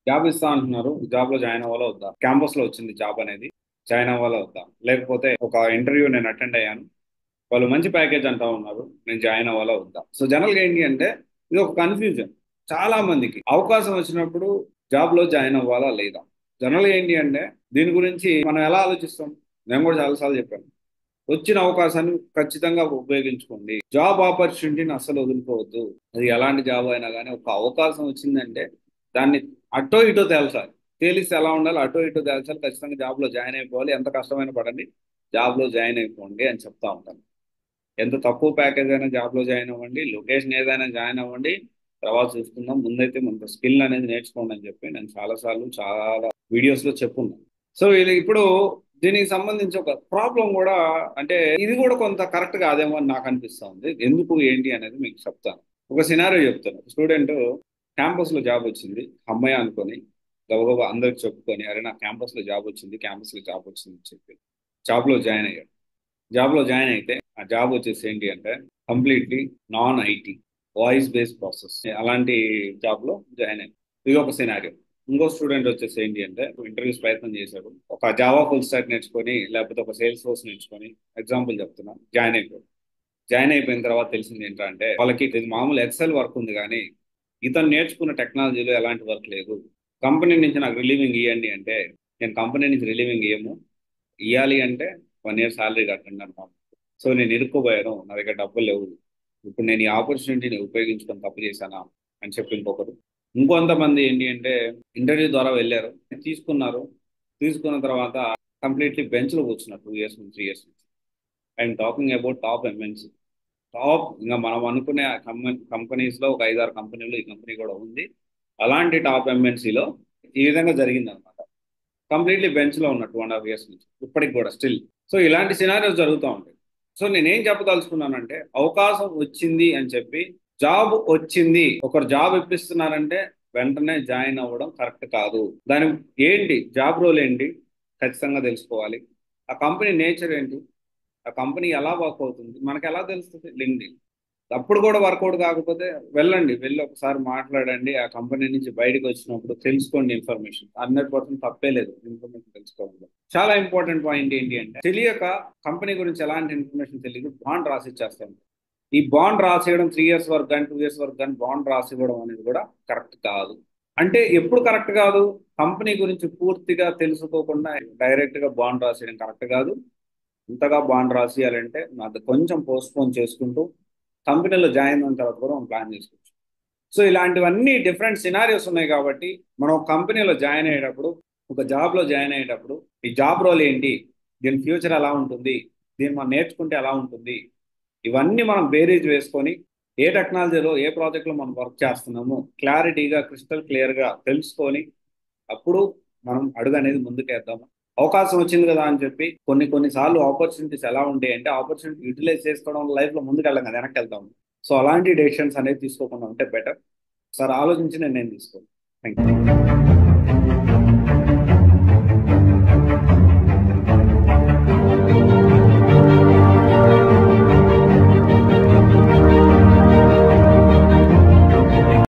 Job ఇస్తా అంటున్నారు. Job లో జాయిన్ అవ్వాలో వద్దా? క్యాంపస్ లో వచ్చింది జాబ్ అనేది, జాయిన్ అవ్వాలో వద్దా? లేకపోతే ఒక ఇంటర్వ్యూ నేను అటెండ్ అయ్యాను, వాళ్ళు మంచి ప్యాకేజ్ అంటా ఉన్నారు, నేను జాయిన్ అవ్వాలో వద్దా? సో జనరల్ గా ఏంటి అంటే ఇది ఒక కన్ఫ్యూజన్. చాలా మందికి అవకాశం వచ్చినప్పుడు జాబ్ లో జాయిన్ అవ్వాలా లేదా? జనరల్ గా ఏంటి అంటే దీని గురించి మనం ఎలా ఆలోచిస్తాం? నేను కూడా చాలాసార్లు చెప్పాను, వచ్చిన అవకాశాన్ని ఖచ్చితంగా ఉపయోగించుకోండి. జాబ్ ఆపర్చునిటీని అస్సలు వదులుకోవద్దు. అది ఎలాంటి జాబ్ అయినా కానీ ఒక అవకాశం వచ్చిందంటే దాన్ని అటో ఇటో తేల్చాలి. తేలిస్తే ఎలా ఉండాలి? అటో ఇటో తేల్చాలి. ఖచ్చితంగా జాబ్ లో జాయిన్ అయిపోవాలి. ఎంత కష్టమైన పడండి, జాబ్ లో జాయిన్ అయిపోండి అని చెప్తా ఉంటాను. ఎంత తక్కువ ప్యాకేజ్ అయినా జాబ్ లో జాయిన్ అవ్వండి, లొకేషన్ ఏదైనా జాయిన్ అవ్వండి, తర్వాత చూసుకుందాం. ముందైతే మన స్కిల్ అనేది నేర్చుకోండి అని చెప్పి నేను చాలాసార్లు చాలా వీడియోస్ లో చెప్పున్నాను. సో ఇది ఇప్పుడు దీనికి సంబంధించి ఒక ప్రాబ్లం కూడా, అంటే ఇది కూడా కొంత కరెక్ట్ కాదేమో అని నాకు అనిపిస్తా ఉంది. ఎందుకు ఏంటి అనేది మీకు చెప్తాను. ఒక సినారియో చెప్తాను. స్టూడెంట్ క్యాంపస్ లో జాబ్ వచ్చింది, అమ్మాయి అనుకొని గబగబా అందరికి చెప్పుకొని, అరే నాకు క్యాంపస్ లో జాబ్ వచ్చింది, క్యాంపస్ లో జాబ్ వచ్చింది అని చెప్పి జాబ్ లో జాయిన్ అయ్యాడు. జాబ్ లో జాయిన్ అయితే ఆ జాబ్ వచ్చేసి ఏంటి అంటే completely non IT, voice based process అలాంటి జాబ్ లో జాయిన్ అయ్యాడు. ఇది ఒక సినారియో. ఇంకో స్టూడెంట్ వచ్చేసి ఏంటి అంటే ఇంటర్వ్యూస్ ప్రయత్నం చేశాడు, ఒక జావా ఫుల్ స్టాక్ నేర్చుకొని లేకపోతే ఒక సేల్స్ ఫోర్స్ నేర్చుకొని, ఎగ్జాంపుల్ చెప్తున్నా, జాయిన్ అయిపోయాడు. జాయిన్ అయిపోయిన తర్వాత తెలిసింది ఏంటంటే వాళ్ళకి ఇది మామూలు ఎక్సెల్ వర్క్ ఉంది కానీ ఇతను నేర్చుకున్న టెక్నాలజీలో ఎలాంటి వర్క్ లేదు. కంపెనీ నుంచి నాకు రిలీవింగ్ ఇవ్వండి అంటే నేను కంపెనీ నుంచి రిలీవింగ్ ఇవ్వము, ఇవ్వాలి అంటే 1 year శాలరీ కట్టండి అంటాం. సో నేను ఇరుక్కుపోయాను, నా దగ్గర డబ్బులు లేవు, ఇప్పుడు నేను ఈ ఆపర్చునిటీని ఉపయోగించుకొని తప్పు చేశానా అని చెప్పి ఇంకొకరు. ఇంకొంతమంది ఏంటి అంటే ఇంటర్వ్యూ ద్వారా వెళ్ళారు, తీసుకున్నారు. తీసుకున్న తర్వాత కంప్లీట్లీ బెంచ్లో కూర్చున్నారు 2 years నుంచి 3 years నుంచి. I'm talking about top MNC. Top ఇంకా మనం అనుకునే కంపెనీస్ లో ఒక 5 6 కంపెనీలు ఈ కంపెనీ కూడా ఉంది. అలాంటి టాప్ ఎంఎన్సీలో ఈ విధంగా జరిగింది అనమాట. కంప్లీట్లీ బెంచ్ లో ఉన్న 2.5 years నుంచి ఇప్పటికి కూడా స్టిల్. సో ఇలాంటి సినారియోస్ జరుగుతూ ఉంటాయి. సో నేనేం చెప్పదలుచుకున్నానంటే అవకాశం వచ్చింది అని చెప్పి, జాబ్ వచ్చింది ఒకరు జాబ్ ఇప్పిస్తున్నారంటే వెంటనే జాయిన్ అవ్వడం కరెక్ట్ కాదు. దాని ఏంటి జాబ్ రోల్ ఏంటి ఖచ్చితంగా తెలుసుకోవాలి. ఆ కంపెనీ నేచర్ ఏంటి, ఆ కంపెనీ ఎలా వర్క్ అవుతుంది మనకు ఎలా తెలుస్తుంది? లింక్డ్ఇన్. అప్పుడు కూడా వర్కౌట్ కాకపోతే వెళ్ళండి, వెళ్ళి ఒకసారి మాట్లాడండి. ఆ కంపెనీ నుంచి బయటకు వచ్చినప్పుడు తెలుసుకోండి ఇన్ఫర్మేషన్. 100% తప్పే లేదు ఇన్ఫర్మేషన్ తెలుసుకోవడంలో. చాలా ఇంపార్టెంట్ పాయింట్ ఏంటి అంటే తెలియక కంపెనీ గురించి ఎలాంటి ఇన్ఫర్మేషన్ తెలియదు బాండ్ రాసి ఇచ్చేస్తాం. ఈ బాండ్ రాసేయడం 3 years వర్క్ కానీ 2 years వర్క్ కానీ బాండ్ రాసి ఇవ్వడం అనేది కూడా కరెక్ట్ కాదు. అంటే ఎప్పుడు కరెక్ట్ కాదు? కంపెనీ గురించి పూర్తిగా తెలుసుకోకుండా డైరెక్ట్ గా బాండ్ రాసేయడం కరెక్ట్ కాదు. ఇంతగా బాండ్ రాసియాలంటే నాకు కొంచెం పోస్ట్పోన్ చేసుకుంటూ కంపెనీలో జాయిన్ అయిన తర్వాత కూడా మనం ప్లాన్ చేసుకోవచ్చు. సో ఇలాంటివన్నీ డిఫరెంట్ సినారియోస్ ఉన్నాయి కాబట్టి మనం ఒక కంపెనీలో జాయిన్ అయ్యేటప్పుడు, ఒక జాబ్లో జాయిన్ అయ్యేటప్పుడు ఈ జాబ్ రోల్ ఏంటి, దీని ఫ్యూచర్ ఎలా ఉంటుంది, దీన్ని మనం నేర్చుకుంటే ఎలా ఉంటుంది, ఇవన్నీ మనం బేరీజ్ వేసుకొని ఏ టెక్నాలజీలో ఏ ప్రాజెక్ట్లో మనం వర్క్ చేస్తున్నామో క్లారిటీగా క్రిస్టల్ క్లియర్గా తెలుసుకొని అప్పుడు మనం అడుగు అనేది ముందుకేద్దాము. అవకాశం వచ్చింది కదా అని చెప్పి కొన్ని సార్లు ఆపర్చునిటీస్ ఎలా ఉంటాయి అంటే ఆపర్చునిటీ యూటిలైజ్ చేసుకోవడం లైఫ్లో ముందుకు వెళ్ళాం కదా, వెనక్కి వెళ్తాము. సో అలాంటి డెసిషన్స్ అనేది తీసుకోకుండా ఉంటే బెటర్. సార్ ఆలోచించి నిర్ణయం తీసుకోండి. Thank you.